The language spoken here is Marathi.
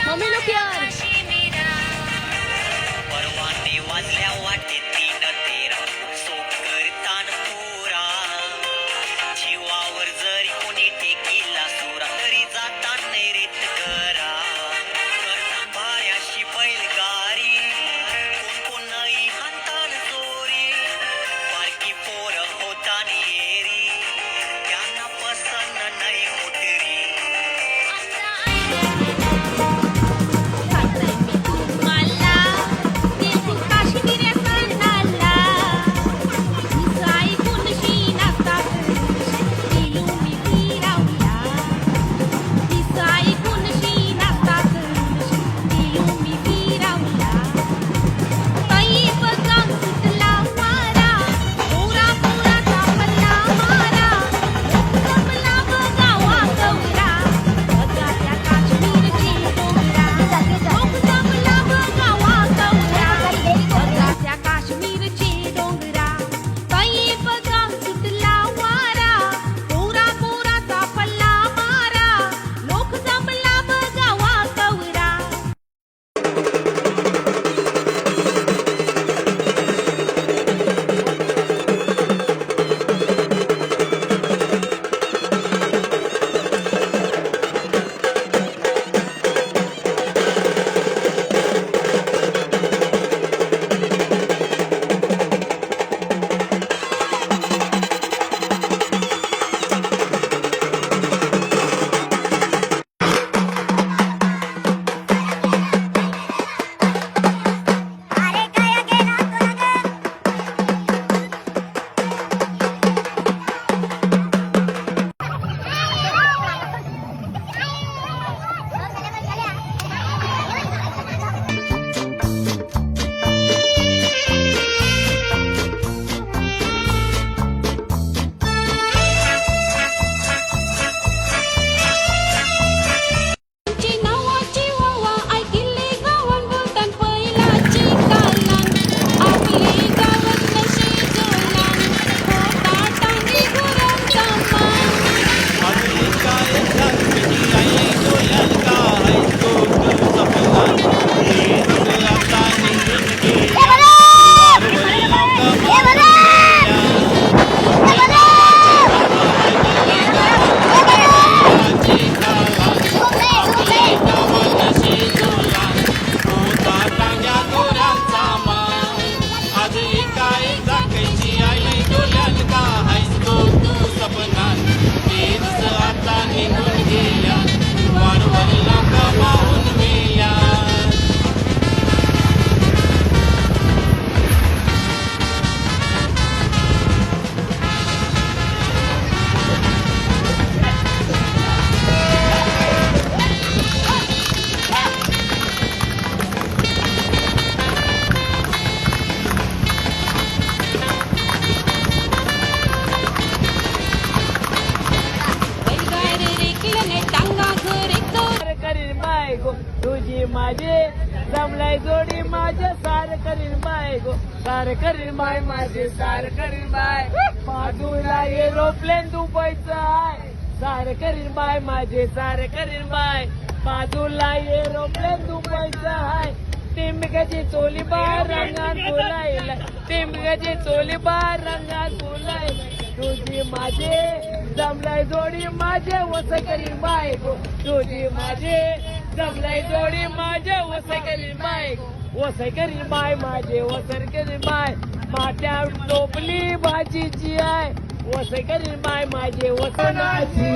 मम्मी लोक यार परवाने वाजल्या वाटे तीन तेरा सोकर तान पुरा जीवावर जरी कोणी टेकीला सुरा तरी जाता नैरीत करा भाऱ्याशी बैलगारी कोण कोणही हातान जोरी बारकी पोर होता येरी त्यांना पसंत नाही मोटरी तुझी माझे जमलाय जोडी माझे सार करीन बाय गो सार करीन बाय माझे सार करीन बाय बाजूला एरोप्लेन दुबईचं आहे सार करीन बाय माझे सार करीन बाय बाजूला एरोप्लेन दुबईचं आहे टिंबक्याची चोली बार रंगात बोलायला टिंबक्याची चोली बार रंगात बोलायला तुझी माझे जमलाय जोडी माझे वस करीन बाय गो तुझी माझे जमलाय जोडी माझे वस करीन बाय वस करीन बाय माझे वसर करीन बाय माट्या टोपली भाजीची आहे वस करीन बाय माझे वसनाची